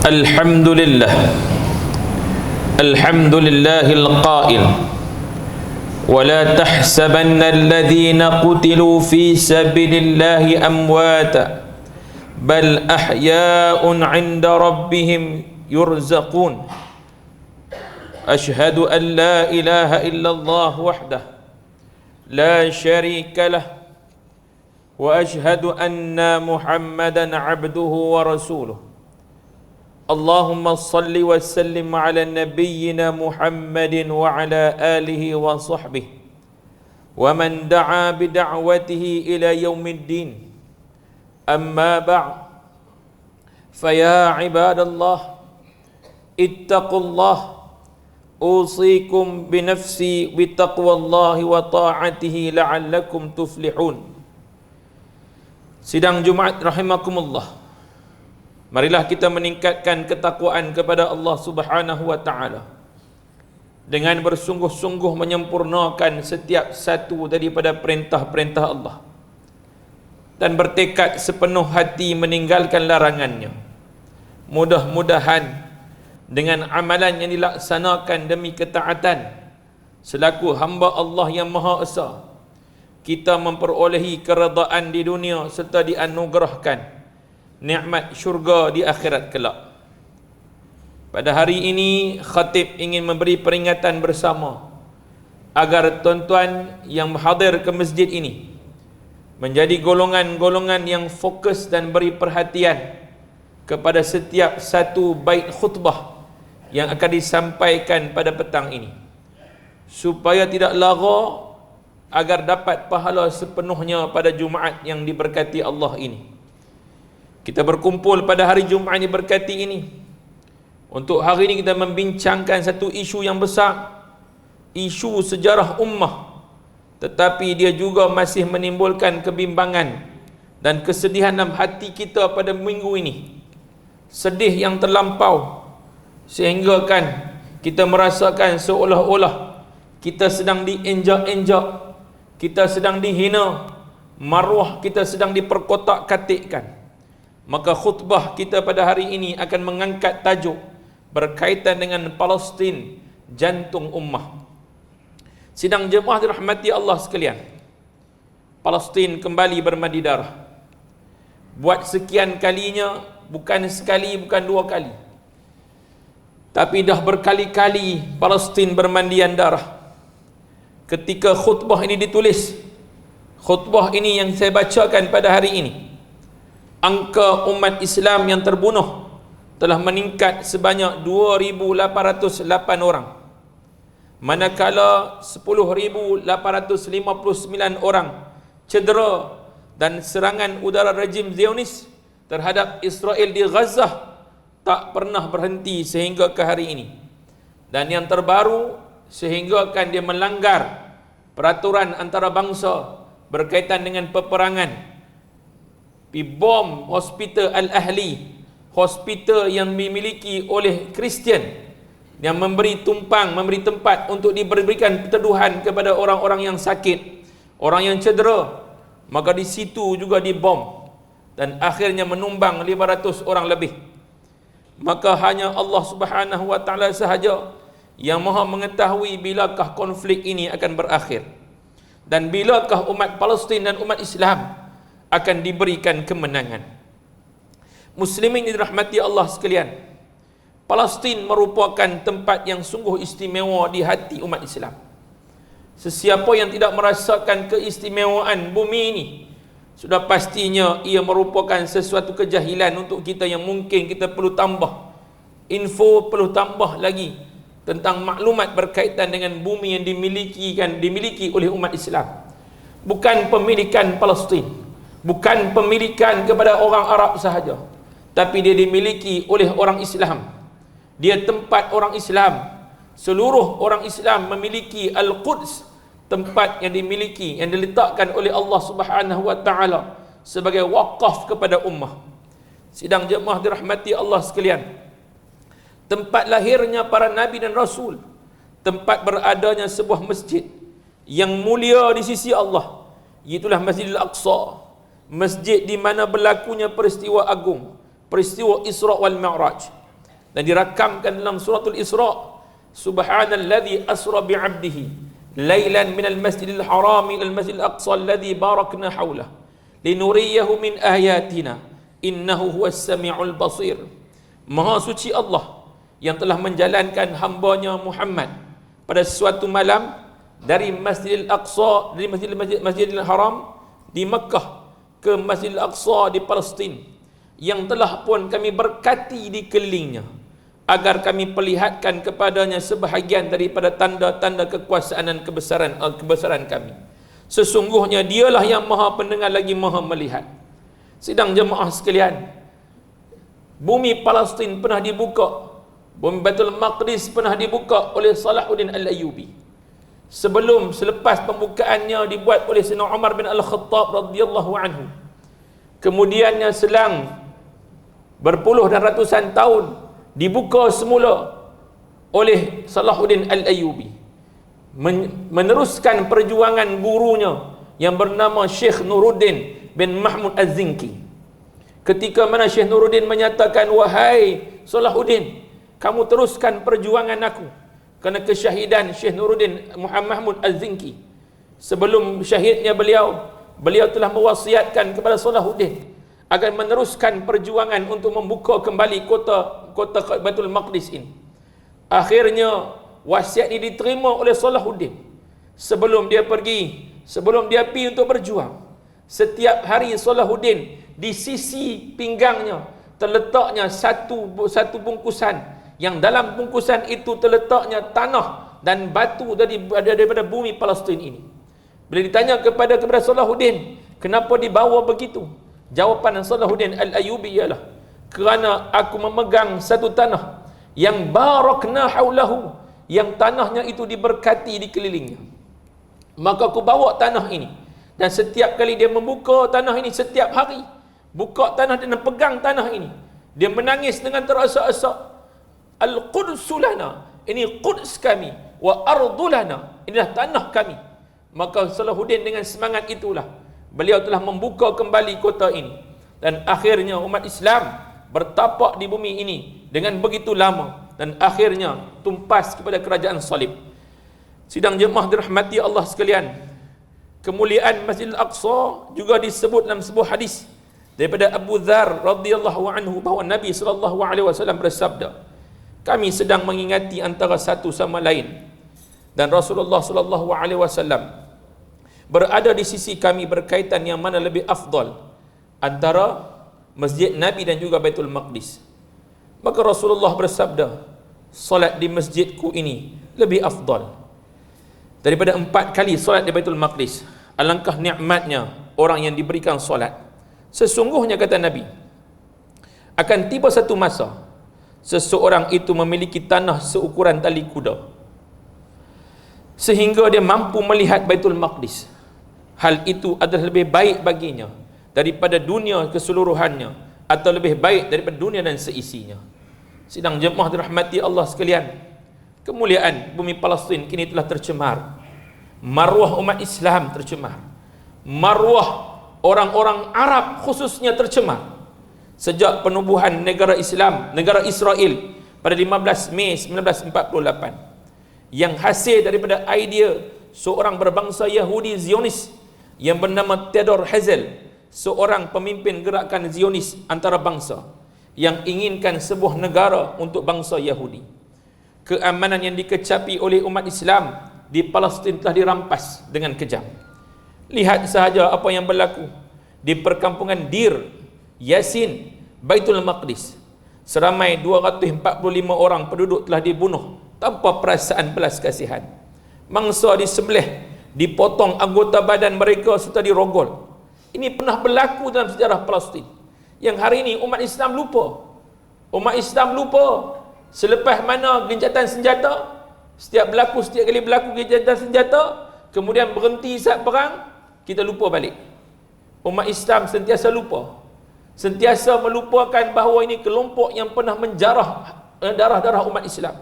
الحمد لله الحمد لله القائل ولا تحسبن الذين قتلوا في سبيل الله أمواتا بل أحياء عند ربهم يرزقون أشهد أن لا إله إلا الله وحده لا شريك له وأشهد أن محمدا عبده ورسوله اللهم صل وسلم على نبينا محمد وعلى آله وصحبه ومن دعا بدعوته إلى يوم الدين أما بعد فيا عباد الله اتقوا الله أوصيكم بنفسي بتقوى الله وطاعته لعلكم تفلحون. Sidang Jumaat rahimakumullah, marilah kita meningkatkan ketakwaan kepada Allah Subhanahu wa taala dengan bersungguh-sungguh menyempurnakan setiap satu daripada perintah-perintah Allah dan bertekad sepenuh hati meninggalkan larangannya. Mudah-mudahan dengan amalan yang dilaksanakan demi ketaatan selaku hamba Allah yang Maha Esa, kita memperolehi keredaan di dunia serta dianugerahkan nikmat syurga di akhirat kelak. Pada hari ini khatib ingin memberi peringatan bersama agar tuan-tuan yang hadir ke masjid ini menjadi golongan-golongan yang fokus dan beri perhatian kepada setiap satu bait khutbah yang akan disampaikan pada petang ini, supaya tidak lara agar dapat pahala sepenuhnya pada Jumaat yang diberkati Allah ini. Kita berkumpul pada hari Jumaat yang diberkati ini untuk hari ini kita membincangkan satu isu yang besar, isu sejarah ummah, tetapi dia juga masih menimbulkan kebimbangan dan kesedihan dalam hati kita pada minggu ini. Sedih yang terlampau sehingga kan kita merasakan seolah-olah kita sedang diinjak-injak, kita sedang dihina, maruah kita sedang diperkotak-katikkan. Maka khutbah kita pada hari ini akan mengangkat tajuk berkaitan dengan Palestin, jantung ummah. Sidang jemaah dirahmati Allah sekalian, Palestin kembali bermandi darah. Buat sekian kalinya, bukan sekali, bukan dua kali, tapi dah berkali-kali Palestin bermandian darah. Ketika khutbah ini ditulis, khutbah ini yang saya bacakan pada hari ini, angka umat Islam yang terbunuh telah meningkat sebanyak 2,808 orang, manakala 10,859 orang cedera dan serangan udara rejim Zionis terhadap Israel di Gaza tak pernah berhenti sehingga ke hari ini. Dan yang terbaru, sehingga akan dia melanggar peraturan antarabangsa berkaitan dengan peperangan, bom hospital Al-Ahli, hospital yang dimiliki oleh Kristian, yang memberi tumpang, memberi tempat untuk diberikan teduhan kepada orang-orang yang sakit, orang yang cedera. Maka di situ juga dibom dan akhirnya menumbang 500 orang lebih. Maka hanya Allah Subhanahu wa taala sahaja yang maha mengetahui bilakah konflik ini akan berakhir dan bilakah umat Palestin dan umat Islam akan diberikan kemenangan. Muslimin dirahmati Allah sekalian, Palestin merupakan tempat yang sungguh istimewa di hati umat Islam. Sesiapa yang tidak merasakan keistimewaan bumi ini, sudah pastinya ia merupakan sesuatu kejahilan untuk kita yang mungkin kita perlu tambah info, perlu tambah lagi tentang maklumat berkaitan dengan bumi yang dimiliki oleh umat Islam. Bukan pemilikan Palestin, bukan pemilikan kepada orang Arab sahaja, tapi dia dimiliki oleh orang Islam. Dia tempat orang Islam. Seluruh orang Islam memiliki Al-Quds, tempat yang dimiliki, yang diletakkan oleh Allah Subhanahu wa taala sebagai wakaf kepada ummah. Sidang jemaah dirahmati Allah sekalian, tempat lahirnya para nabi dan rasul, tempat beradanya sebuah masjid yang mulia di sisi Allah, iaitulah Masjidil Aqsa, masjid di mana berlakunya peristiwa agung, peristiwa Isra wal Mi'raj. dan dirakamkan dalam suratul Isra, subhanalladzi asra bi'abdihi lailan minal masjidil haram ilal masjidil aqsa alladzi barakna haulah linuriyahu min ayatina innahu huwas samiul basir. Maha suci Allah yang telah menjalankan hambanya Muhammad pada suatu malam dari Masjidil Aqsa, dari Masjidil Haram di Mekah ke Masjidil Aqsa di Palestin, yang telah pun kami berkati di kelilingnya, agar kami perlihatkan kepadanya sebahagian daripada tanda-tanda kekuasaan dan kebesaran kami. Sesungguhnya dialah yang maha pendengar lagi maha melihat. Sidang jemaah sekalian, bumi Palestin pernah dibuka, bumi Baitul Maqdis pernah dibuka oleh Salahuddin Al-Ayyubi. Selepas pembukaannya dibuat oleh Sayyidina Umar bin Al-Khattab radhiyallahu anhu. Kemudiannya selang berpuluh dan ratusan tahun dibuka semula oleh Salahuddin Al-Ayyubi, meneruskan perjuangan gurunya yang bernama Syekh Nuruddin bin Mahmud Az-Zinki. Ketika mana Syekh Nuruddin menyatakan, wahai Salahuddin, kamu teruskan perjuangan aku, kerana kesyahidan Syekh Nuruddin Mahmud Az-Zinki. Sebelum syahidnya beliau telah mewasiatkan kepada Salahuddin agar meneruskan perjuangan untuk membuka kembali kota Baitul Maqdis ini. Akhirnya wasiat ini diterima oleh Salahuddin. Sebelum dia pergi untuk berjuang, setiap hari Salahuddin di sisi pinggangnya terletaknya satu bungkusan, yang dalam bungkusan itu terletaknya tanah dan batu daripada bumi Palestin ini. Bila ditanya kepada Salahuddin, kenapa dibawa begitu? Jawapan Salahuddin Al-Ayyubi ialah, kerana aku memegang satu tanah yang barakna haulahu, yang tanahnya itu diberkati di kelilingnya. Maka aku bawa tanah ini, dan setiap kali dia membuka tanah ini, setiap hari buka tanah dan pegang tanah ini, dia menangis dengan terasa-asa, Al-Qudsu lana, ini Quds kami, wa ardu lana, inilah tanah kami. Maka Salahuddin dengan semangat itulah beliau telah membuka kembali kota ini, dan akhirnya umat Islam bertapak di bumi ini dengan begitu lama, dan akhirnya tumpas kepada kerajaan salib. Sidang jemaah dirahmati Allah sekalian, kemuliaan Masjidil Aqsa juga disebut dalam sebuah hadis daripada Abu Dzar radhiyallahu anhu bahawa Nabi sallallahu alaihi wasallam bersabda, kami sedang mengingati antara satu sama lain, dan Rasulullah sallallahu alaihi wasallam berada di sisi kami berkaitan yang mana lebih afdal antara Masjid Nabi dan juga Baitul Maqdis. Maka Rasulullah bersabda, solat di masjidku ini lebih afdal daripada 4 kali solat di Baitul Maqdis. Alangkah nikmatnya orang yang diberikan solat. Sesungguhnya kata Nabi, akan tiba satu masa seseorang itu memiliki tanah seukuran tali kuda, sehingga dia mampu melihat Baitul Maqdis. Hal itu adalah lebih baik baginya daripada dunia keseluruhannya, atau lebih baik daripada dunia dan seisinya. Sidang jemaah dirahmati Allah sekalian, kemuliaan bumi Palestin kini telah tercemar. Maruah umat Islam tercemar. Maruah orang-orang Arab khususnya tercemar. Sejak penubuhan negara Islam, negara Israel pada 15 Mei 1948, yang hasil daripada idea seorang berbangsa Yahudi Zionis yang bernama Theodor Herzl, seorang pemimpin gerakan Zionis antarabangsa yang inginkan sebuah negara untuk bangsa Yahudi. Keamanan yang dikecapi oleh umat Islam di Palestin telah dirampas dengan kejam. Lihat sahaja apa yang berlaku di perkampungan Dir, Yasin, Baitul Maqdis. Seramai 245 orang penduduk telah dibunuh tanpa perasaan belas kasihan. Mangsa disembelih, dipotong anggota badan mereka serta dirogol. Ini pernah berlaku dalam sejarah Palestin, yang hari ini umat Islam lupa. Umat Islam lupa selepas mana gencatan senjata, setiap kali berlaku gencatan senjata, kemudian berhenti saat perang, kita lupa balik. Umat Islam sentiasa lupa, sentiasa melupakan bahawa ini kelompok yang pernah menjarah darah-darah umat Islam.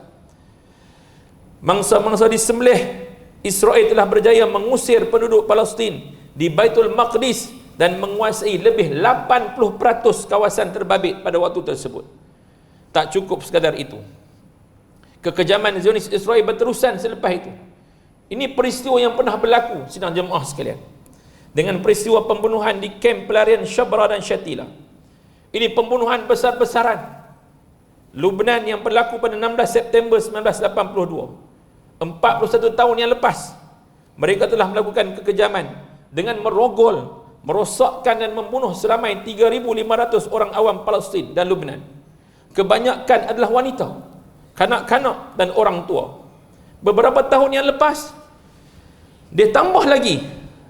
Mangsa-mangsa disembelih, Israel telah berjaya mengusir penduduk Palestin di Baitul Maqdis dan menguasai lebih 80% kawasan terbabit pada waktu tersebut. Tak cukup sekadar itu, kekejaman Zionis Israel berterusan selepas itu. Ini peristiwa yang pernah berlaku, sidang jemaah sekalian, dengan peristiwa pembunuhan di kamp pelarian Shabra dan Shatila. Ini pembunuhan besar-besaran Lubnan yang berlaku pada 16 September 1982. 41 tahun yang lepas, mereka telah melakukan kekejaman dengan merogol, merosakkan dan membunuh seramai 3,500 orang awam Palestin dan Lubnan. Kebanyakan adalah wanita, kanak-kanak dan orang tua. Beberapa tahun yang lepas, dia tambah lagi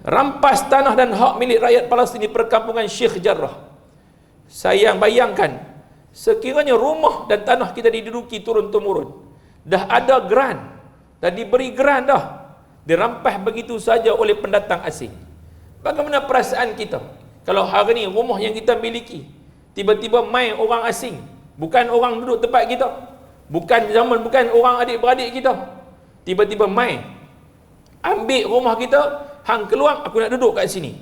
rampas tanah dan hak milik rakyat Palestin di perkampungan Sheikh Jarrah. Saya bayangkan, sekiranya rumah dan tanah kita diduduki turun-temurun, dah ada geran, dah diberi geran dah, dirampas begitu saja oleh pendatang asing. Bagaimana perasaan kita kalau hari ini rumah yang kita miliki tiba-tiba main orang asing, bukan orang duduk tempat kita, bukan orang adik-beradik kita, tiba-tiba main ambil rumah kita, hang keluar, aku nak duduk kat sini.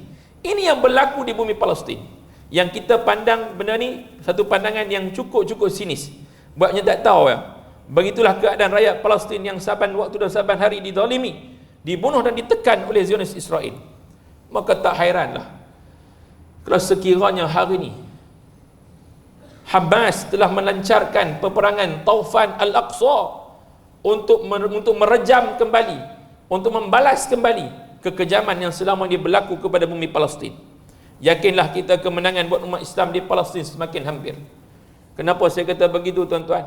Ini yang berlaku di bumi Palestin. Yang kita pandang benda ni satu pandangan yang cukup sinis. Buatnya tak tahu ya. Begitulah keadaan rakyat Palestin yang saban waktu dan saban hari dizalimi, dibunuh dan ditekan oleh Zionis Israel. Maka tak hairanlah kalau sekiranya hari ini Hamas telah melancarkan peperangan Taufan Al-Aqsa untuk merejam kembali, untuk membalas kembali kekejaman yang selama ini berlaku kepada bumi Palestin. Yakinlah kita kemenangan buat umat Islam di Palestin semakin hampir. Kenapa saya kata begitu, tuan-tuan?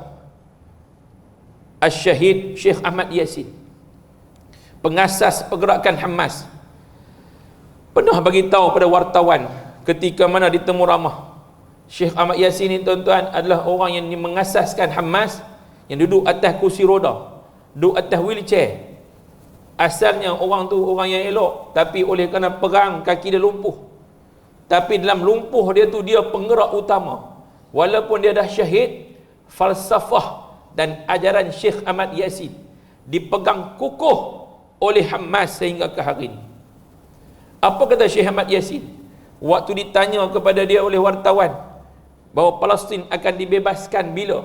Asy-Syahid Syekh Ahmad Yasin, pengasas pergerakan Hamas, pernah bagi tahu pada wartawan ketika mana di Temu Ramah. Syekh Ahmad Yasin ini, tuan-tuan, adalah orang yang mengasaskan Hamas, yang duduk atas kursi roda, duduk atas wheelchair. Asalnya orang tu orang yang elok, tapi oleh kerana perang kaki dia lumpuh. Tapi dalam lumpuh dia tu, dia penggerak utama. Walaupun dia dah syahid, falsafah dan ajaran Syekh Ahmad Yasin dipegang kukuh oleh Hamas sehingga ke hari ini. Apa kata Syekh Ahmad Yasin waktu ditanya kepada dia oleh wartawan bahawa Palestin akan dibebaskan bila?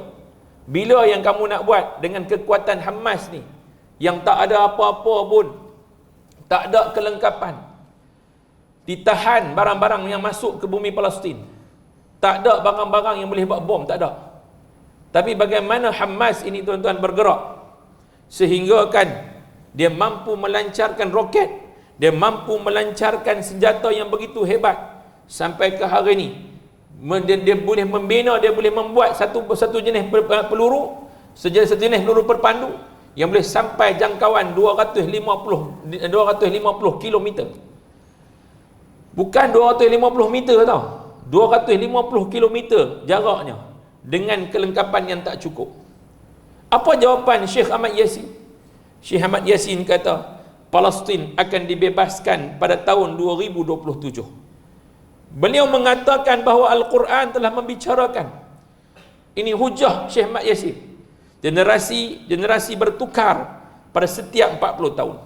Bila yang kamu nak buat dengan kekuatan Hamas ni yang tak ada apa-apa pun, tak ada kelengkapan, ditahan barang-barang yang masuk ke bumi Palestin, tak ada barang-barang yang boleh buat bom, tak ada. Tapi bagaimana Hamas ini, tuan-tuan, bergerak sehingga kan dia mampu melancarkan roket, dia mampu melancarkan senjata yang begitu hebat sampai ke hari ini. Dia boleh membina, dia boleh membuat satu jenis peluru, sejenis peluru perpandu yang boleh sampai jangkauan 250 km. Bukan 250 meter tau, 250 km jaraknya, dengan kelengkapan yang tak cukup. Apa jawapan Syekh Ahmad Yasin? Syekh Ahmad Yasin kata, Palestin akan dibebaskan pada tahun 2027. Beliau mengatakan bahawa Al-Quran telah membicarakan. Ini hujah Syekh Ahmad Yasin. Generasi bertukar pada setiap 40 tahun.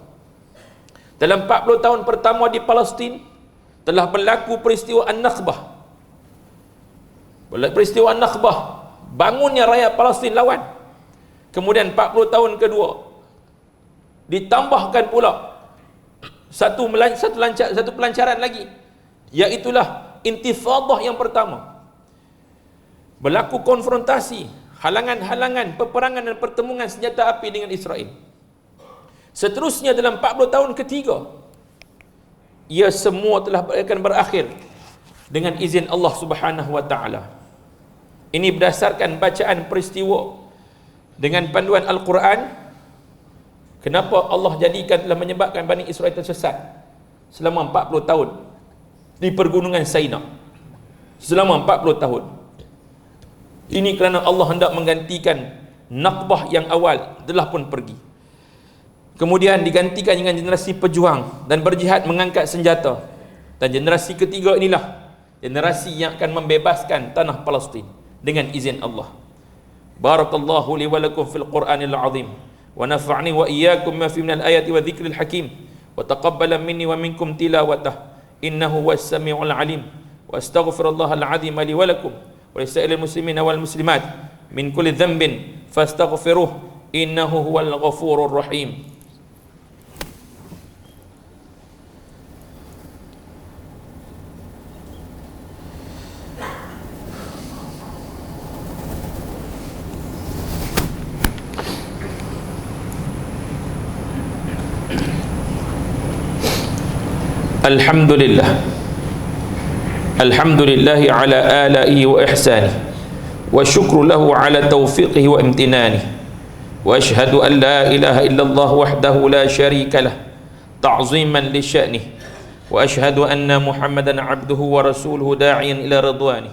Dalam 40 tahun pertama di Palestin telah berlaku peristiwa An-Nakhbah. Peristiwa An-Nakhbah, bangunnya rakyat Palestin lawan. Kemudian 40 tahun kedua ditambahkan pula satu pelancaran lagi, iaitulah Intifadah yang pertama. Berlaku konfrontasi, halangan-halangan, peperangan dan pertemuan senjata api dengan Israel. Seterusnya dalam 40 tahun ketiga, ia semua telah akan berakhir dengan izin Allah Subhanahu wa taala. Ini berdasarkan bacaan peristiwa dengan panduan Al-Quran. Kenapa Allah jadikan telah menyebabkan Bani Israel tersesat selama 40 tahun di pergunungan Sinai? Selama 40 tahun. Ini kerana Allah hendak menggantikan Nakbah yang awal telah pun pergi. Kemudian digantikan dengan generasi pejuang dan berjihad mengangkat senjata. Dan generasi ketiga inilah generasi yang akan membebaskan tanah Palestin dengan izin Allah. Barakallahu li wa lakum fil Qur'anil azim wa nafa'ni wa iyyakum ma fi minal ayati wa dzikril hakim wa taqabbala minni wa minkum tilawatah innahu was samiul alim wa astaghfirullahal azim li wa lakum wa lisa'ilil muslimin wal muslimat min kulli dhanbin fastaghfiruh innahu huwal ghafurur rahim. Alhamdulillah Alhamdulillahi ala alaihi wa ihsanihi wa syukru lahu ala taufiqihi wa imtinanihi wa ashhadu an la ilaha illallah wahdahu la syarika lah ta'ziman li sya'nihi wa ashhadu anna Muhammadan abduhu wa rasuluhu da'iyan ila ridwanihi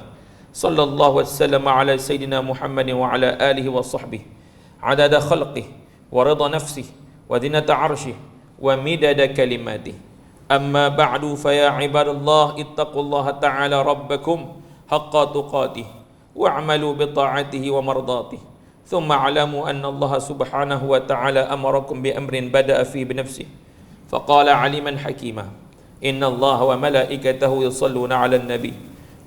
sallallahu wasallam ala sayyidina Muhammadin wa ala alihi wa sahbihi adada khalqihi wa rida nafsihi wa zinata arshihi wa midada kalimatihi. أما بعد فيا عباد الله اتقوا الله تعالى ربكم حق تقاته واعملوا بطاعته ومرضاته ثم اعلموا أن الله سبحانه وتعالى أمركم بأمر بدأ فيه بنفسه فقال عليما حكيما إن الله وملائكته يصلون على النبي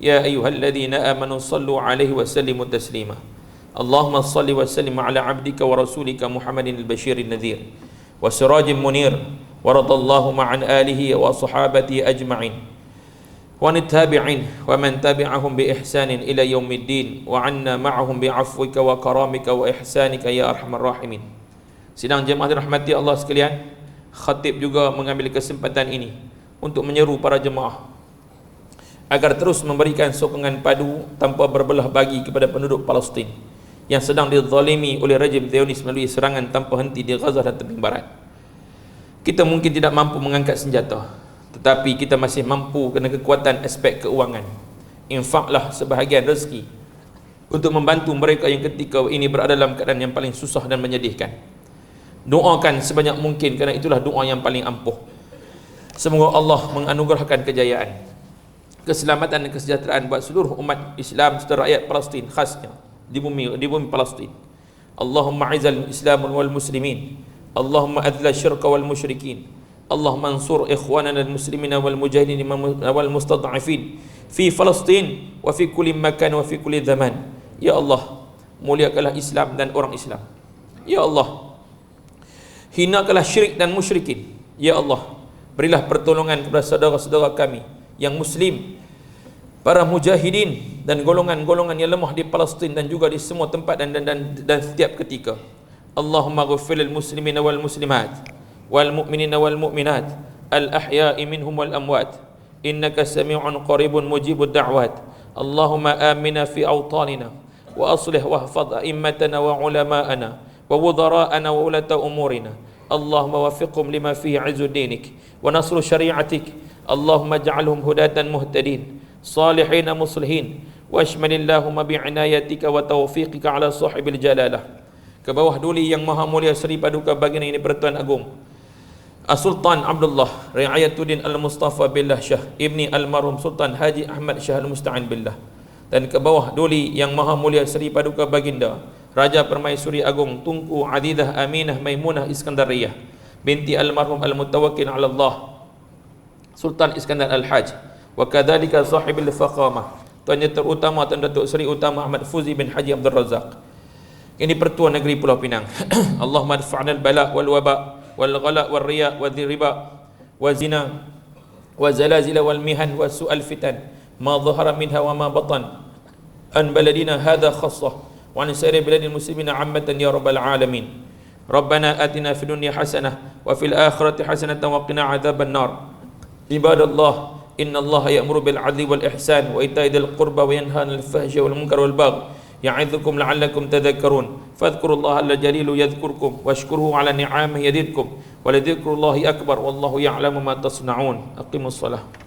يا أيها الذين آمنوا صلوا عليه وسلموا تسليما اللهم صل وسلم على عبدك ورسولك محمد البشير النذير وسراج منير ورضى اللهم عن آله وصحابته أجمعين والتابعين ومن تبعهم بإحسان إلى يوم الدين وعنا معهم بعفوك وكرامك وإحسانك يا أرحم الراحمين. Sidang jemaah dirahmati Allah sekalian, khatib juga mengambil kesempatan ini untuk menyeru para jemaah agar terus memberikan sokongan padu tanpa berbelah bagi kepada penduduk Palestin yang sedang dizalimi oleh rejim Zionis melalui serangan tanpa henti di Gaza dan tepi barat. Kita mungkin tidak mampu mengangkat senjata, tetapi kita masih mampu kerana kekuatan aspek keuangan. Infaklah sebahagian rezeki untuk membantu mereka yang ketika ini berada dalam keadaan yang paling susah dan menyedihkan. Doakan sebanyak mungkin kerana itulah doa yang paling ampuh. Semoga Allah menganugerahkan kejayaan, keselamatan dan kesejahteraan buat seluruh umat Islam serta rakyat Palestin khasnya di bumi Palestin. Allahumma a'izzal Islam wal muslimin, Allahumma adla syirka wal musyrikin, Allahumma ansur ikhwanana al-muslimina wal mujahidin wal mustad'afin fi Palestin wa fi kulli makan wa fi kulli zaman. Ya Allah, muliakanlah Islam dan orang Islam. Ya Allah, hinakanlah syirik dan musyrikin. Ya Allah, berilah pertolongan kepada saudara-saudara kami yang muslim, para mujahidin dan golongan-golongan yang lemah di Palestin dan juga di semua tempat dan setiap ketika. Allahumma ghfir lil muslimina wal muslimat wal mu'minina wal mu'minat al ahya'i minhum wal amwat innaka sami'un qaribun mujibud da'wat. Allahumma amina fi awtanina wa aslih wahfaz a'immatana wa ulama'ana wa wudhara'ana wa ulata umurina. Allahumma wafiqhum lima fihi 'izzu dinik wa nasru syari'atik. Allahumma ij'alhum hudatan muhtadin salihin muslihin wa ashmalillahumma bi'inayatika wa tawfiqika ala sahibil jalalah. Ke bawah duli yang maha mulia Seri Paduka Baginda ini Pertuan Agung Sultan Abdullah Riayatuddin Al-Mustafa Billah Shah Ibni Almarhum Sultan Haji Ahmad Shah Al-Musta'an Billah, dan ke bawah duli yang maha mulia Seri Paduka Baginda Raja Permaisuri Agung Tunku Adidah Aminah Maimunah Iskandariyah binti Almarhum Al-Mutawakkil ala Allah Sultan Iskandar Al-Haj, wa kadzalika sahibil faqamah Tuan Yang Terutama Tuan Datuk Seri Utama Ahmad Fuzi bin Haji Abdul Razak. Ini Pertuan Negeri Pulau Pinang. Allahumma adfa'na al-bala wal waba wal ghala wal riya wal riba wa zina wa zalazil wal mihan wa su'al fitan ma dhahara minha wa ma batan an baladina hadha khassah wa an sa'iri biladil muslimina 'ammatan ya rabbal alamin. Rabbana atina fid dunya hasanah wa fil akhirati hasanatan wa qina 'adzaban nar. Ibadallah, innallaha ya'muru bil 'adli wal ihsan wa ita'i dzil qurba wa yanha 'anil fahsya'i wal munkar wal baghi يعظكم لعلكم تذكرون فاذكروا الله الجليل يذكركم واشكروه على نعمه يزدكم ولذكر الله أكبر والله يعلم ما تصنعون. أقيموا الصلاة.